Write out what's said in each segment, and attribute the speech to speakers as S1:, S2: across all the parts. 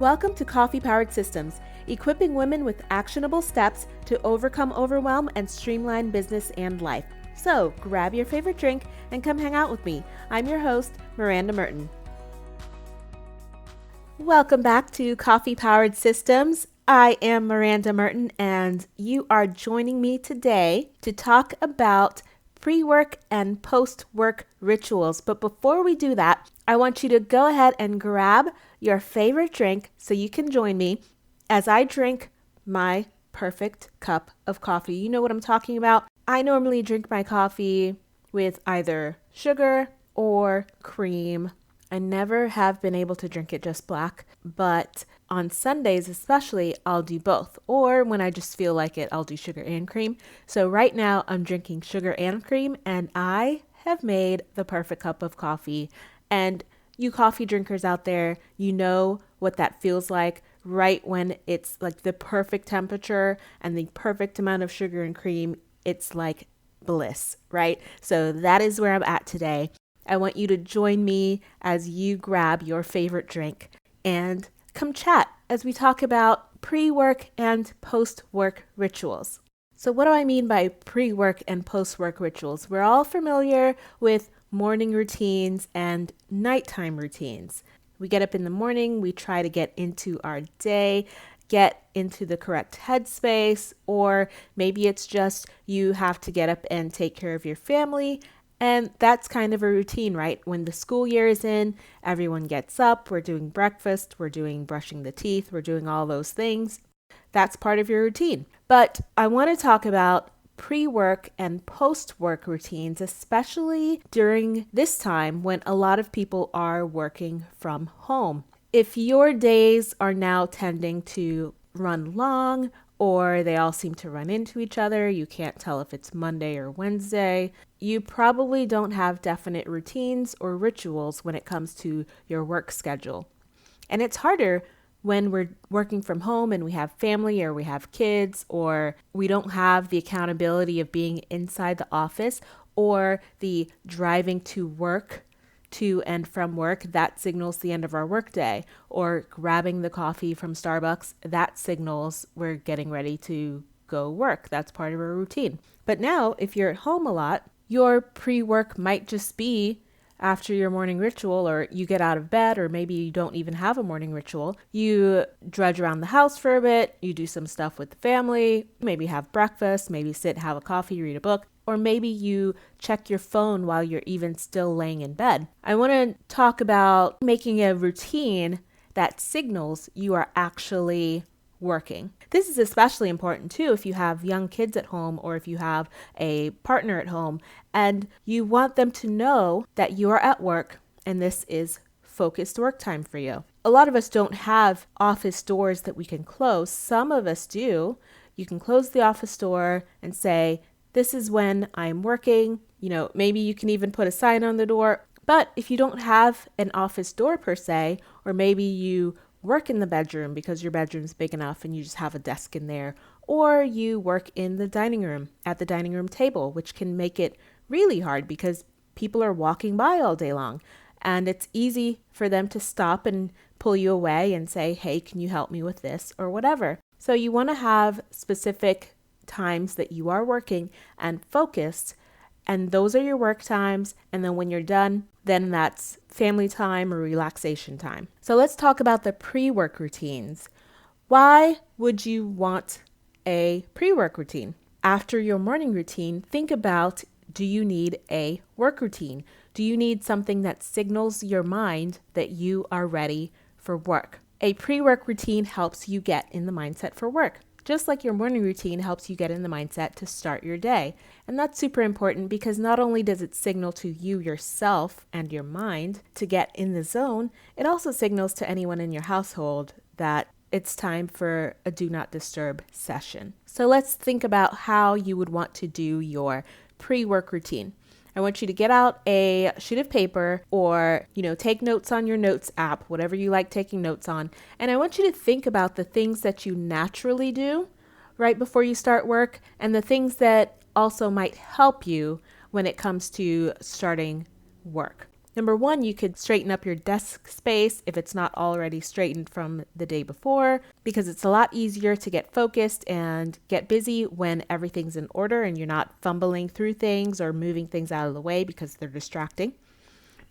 S1: Welcome to Coffee Powered Systems, equipping women with actionable steps to overcome overwhelm and streamline business and life. So grab your favorite drink and come hang out with me. I'm your host, Miranda Merton. Welcome back to Coffee Powered Systems. I am Miranda Merton, and you are joining me today to talk about pre-work and post-work rituals. But before we do that, I want you to go ahead and grab your favorite drink so you can join me as I drink my perfect cup of coffee. You know what I'm talking about. I normally drink my coffee with either sugar or cream. I never have been able to drink it just black, but on Sundays especially, I'll do both. Or when I just feel like it, I'll do sugar and cream. So right now I'm drinking sugar and cream, and I have made the perfect cup of coffee. And you coffee drinkers out there, you know what that feels like right when it's like the perfect temperature and the perfect amount of sugar and cream. It's like bliss, right? So that is where I'm at today. I want you to join me as you grab your favorite drink and come chat as we talk about pre-work and post-work rituals. So what do I mean by pre-work and post-work rituals? We're all familiar with morning routines and nighttime routines. We get up in the morning, we try to get into our day, get into the correct headspace, or maybe it's just you have to get up and take care of your family. And that's kind of a routine, right? When the school year is in, everyone gets up, we're doing breakfast, we're doing brushing the teeth, we're doing all those things. That's part of your routine. But I want to talk about pre-work and post-work routines, especially during this time when a lot of people are working from home. If your days are now tending to run long, or they all seem to run into each other, you can't tell if it's Monday or Wednesday, you probably don't have definite routines or rituals when it comes to your work schedule. And it's harder when we're working from home and we have family or we have kids, or we don't have the accountability of being inside the office or the driving to work, to and from work. That signals the end of our workday, or grabbing the coffee from Starbucks. That signals we're getting ready to go work. That's part of our routine. But now, if you're at home a lot, your pre-work might just be after your morning ritual, or you get out of bed, or maybe you don't even have a morning ritual. You drudge around the house for a bit, you do some stuff with the family, maybe have breakfast, maybe sit, have a coffee, read a book, or maybe you check your phone while you're even still laying in bed. I want to talk about making a routine that signals you are actually working. This is especially important too if you have young kids at home, or if you have a partner at home and you want them to know that you are at work and this is focused work time for you. A lot of us don't have office doors that we can close. Some of us do. You can close the office door and say, this is when I'm working. Maybe you can even put a sign on the door. But if you don't have an office door per se, or maybe you work in the bedroom because your bedroom's big enough and you just have a desk in there, or you work in the dining room at the dining room table, which can make it really hard because people are walking by all day long and it's easy for them to stop and pull you away and say, hey, can you help me with this or whatever. So you want to have specific times that you are working and focused, and those are your work times. And then when you're done, then that's family time or relaxation time. So let's talk about the pre-work routines. Why would you want a pre-work routine? After your morning routine, think about, do you need a work routine? Do you need something that signals your mind that you are ready for work? A pre-work routine helps you get in the mindset for work, just like your morning routine helps you get in the mindset to start your day. And that's super important because not only does it signal to you yourself and your mind to get in the zone, it also signals to anyone in your household that it's time for a do not disturb session. So let's think about how you would want to do your pre-work routine. I want you to get out a sheet of paper, or, take notes on your notes app, whatever you like taking notes on. And I want you to think about the things that you naturally do right before you start work, and the things that also might help you when it comes to starting work. Number one, you could straighten up your desk space if it's not already straightened from the day before, because it's a lot easier to get focused and get busy when everything's in order and you're not fumbling through things or moving things out of the way because they're distracting.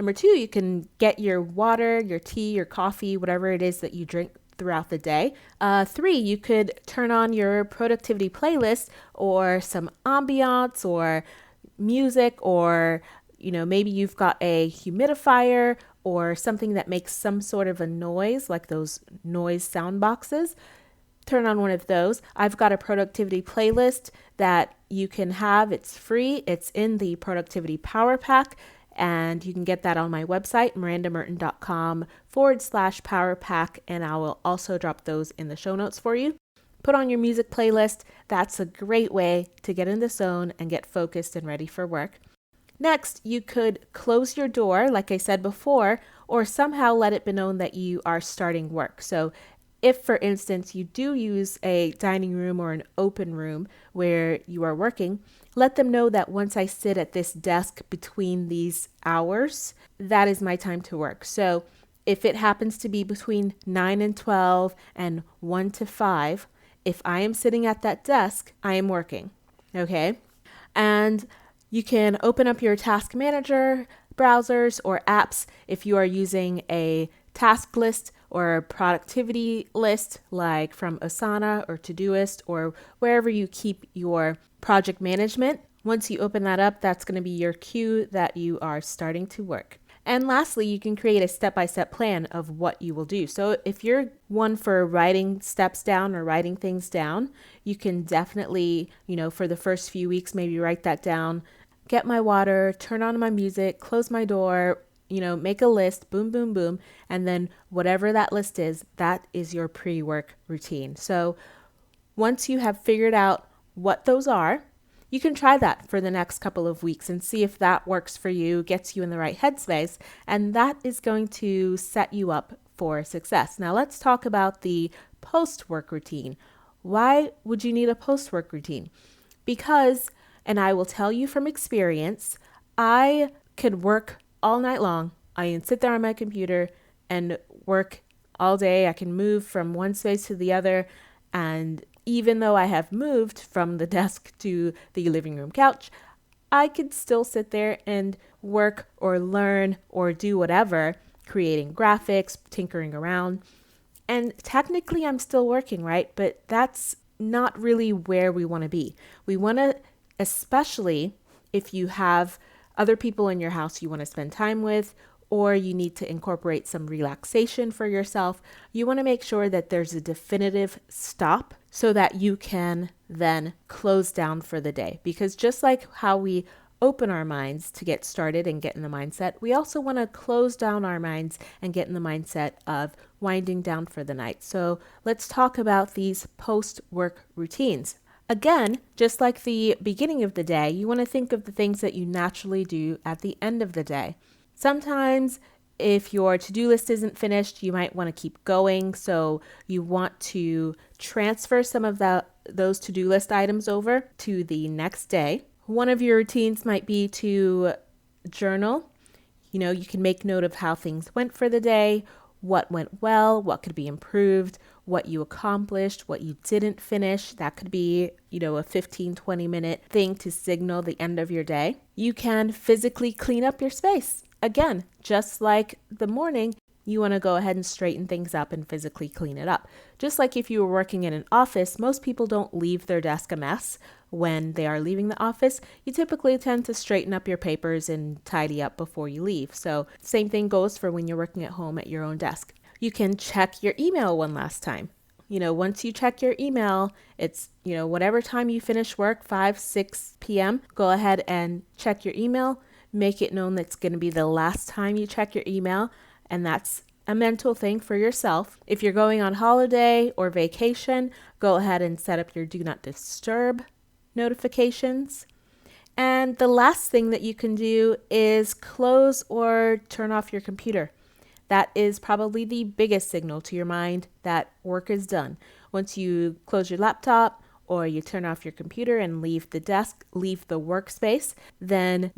S1: Number two, you can get your water, your tea, your coffee, whatever it is that you drink throughout the day. Three, you could turn on your productivity playlist or some ambiance or music, or maybe you've got a humidifier or something that makes some sort of a noise, like those noise sound boxes. Turn on one of those. I've got a productivity playlist that you can have. It's free. It's in the Productivity Power Pack, and you can get that on my website, mirandamerton.com/power pack, and I will also drop those in the show notes for you. Put on your music playlist. That's a great way to get in the zone and get focused and ready for work. Next, you could close your door, like I said before, or somehow let it be known that you are starting work. So if, for instance, you do use a dining room or an open room where you are working, let them know that once I sit at this desk between these hours, that is my time to work. So if it happens to be between 9 and 12 and 1 to 5, if I am sitting at that desk, I am working. Okay? And you can open up your task manager browsers or apps if you are using a task list or a productivity list, like from Asana or Todoist or wherever you keep your project management. Once you open that up, that's going to be your cue that you are starting to work. And lastly, you can create a step-by-step plan of what you will do. So if you're one for writing steps down or writing things down, you can definitely, for the first few weeks, maybe write that down, get my water, turn on my music, close my door, make a list, boom, boom, boom. And then whatever that list is, that is your pre-work routine. So once you have figured out what those are, you can try that for the next couple of weeks and see if that works for you, gets you in the right headspace, and that is going to set you up for success. Now let's talk about the post-work routine. Why would you need a post-work routine? Because, and I will tell you from experience, I could work all night long. I can sit there on my computer and work all day. I can move from one space to the other, and even though I have moved from the desk to the living room couch, I could still sit there and work or learn or do whatever, creating graphics, tinkering around. And technically I'm still working, right? But that's not really where we want to be. We want to, especially if you have other people in your house you want to spend time with, or you need to incorporate some relaxation for yourself, you want to make sure that there's a definitive stop so that you can then close down for the day. Because just like how we open our minds to get started and get in the mindset, we also want to close down our minds and get in the mindset of winding down for the night. So let's talk about these post-work routines. Again, just like the beginning of the day, you want to think of the things that you naturally do at the end of the day. Sometimes if your to-do list isn't finished, you might want to keep going. So you want to transfer some of those to-do list items over to the next day. One of your routines might be to journal. You can make note of how things went for the day, what went well, what could be improved, what you accomplished, what you didn't finish. That could be, a 15-20 minute thing to signal the end of your day. You can physically clean up your space. Again, just like the morning, you want to go ahead and straighten things up and physically clean it up. Just like if you were working in an office, most people don't leave their desk a mess when they are leaving the office. You typically tend to straighten up your papers and tidy up before you leave. So same thing goes for when you're working at home at your own desk. You can check your email one last time. Once you check your email, it's, whatever time you finish work, 5, 6 p.m., go ahead and check your email. Make it known that's going to be the last time you check your email, and that's a mental thing for yourself. If you're going on holiday or vacation, go ahead and set up your do not disturb notifications. And the last thing that you can do is close or turn off your computer. That is probably the biggest signal to your mind that work is done. Once you close your laptop or you turn off your computer and leave the desk, leave the workspace, then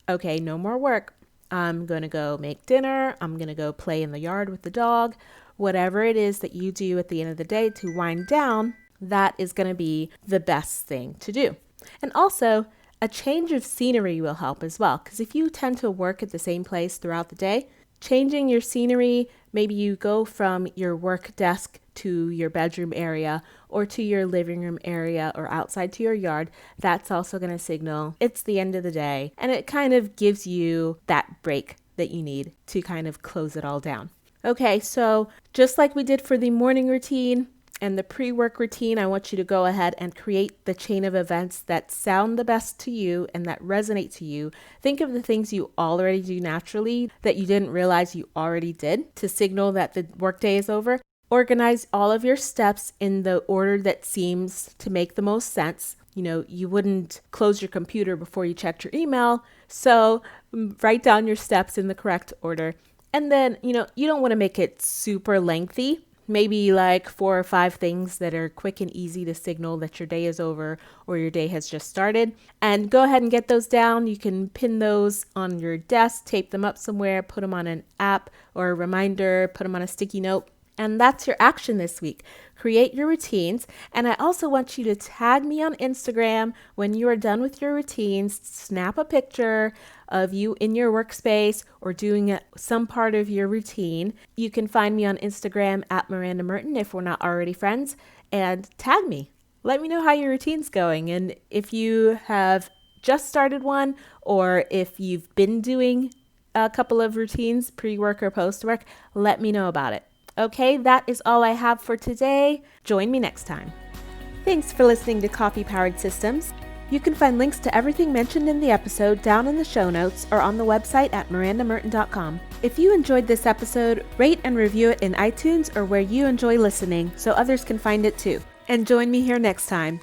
S1: okay, no more work. I'm going to go make dinner. I'm going to go play in the yard with the dog. Whatever it is that you do at the end of the day to wind down, that is going to be the best thing to do. And also, a change of scenery will help as well, because if you tend to work at the same place throughout the day, changing your scenery, maybe you go from your work desk to your bedroom area or to your living room area or outside to your yard, that's also going to signal it's the end of the day, and it kind of gives you that break that you need to kind of close it all down. Okay, so just like we did for the morning routine and the pre-work routine, I want you to go ahead and create the chain of events that sound the best to you and that resonate to you. Think of the things you already do naturally that you didn't realize you already did to signal that the workday is over. Organize all of your steps in the order that seems to make the most sense. You wouldn't close your computer before you checked your email, so write down your steps in the correct order. And then, you don't want to make it super lengthy. Maybe like 4 or 5 things that are quick and easy to signal that your day is over or your day has just started. And go ahead and get those down. You can pin those on your desk, tape them up somewhere, put them on an app or a reminder, put them on a sticky note. And that's your action this week. Create your routines. And I also want you to tag me on Instagram when you are done with your routines. Snap a picture of you in your workspace or doing some part of your routine. You can find me on Instagram at Miranda Merton if we're not already friends, and tag me. Let me know how your routine's going. And if you have just started one or if you've been doing a couple of routines, pre-work or post-work, let me know about it. Okay, that is all I have for today. Join me next time. Thanks for listening to Coffee Powered Systems. You can find links to everything mentioned in the episode down in the show notes or on the website at mirandamerton.com. If you enjoyed this episode, rate and review it in iTunes or where you enjoy listening so others can find it too. And join me here next time.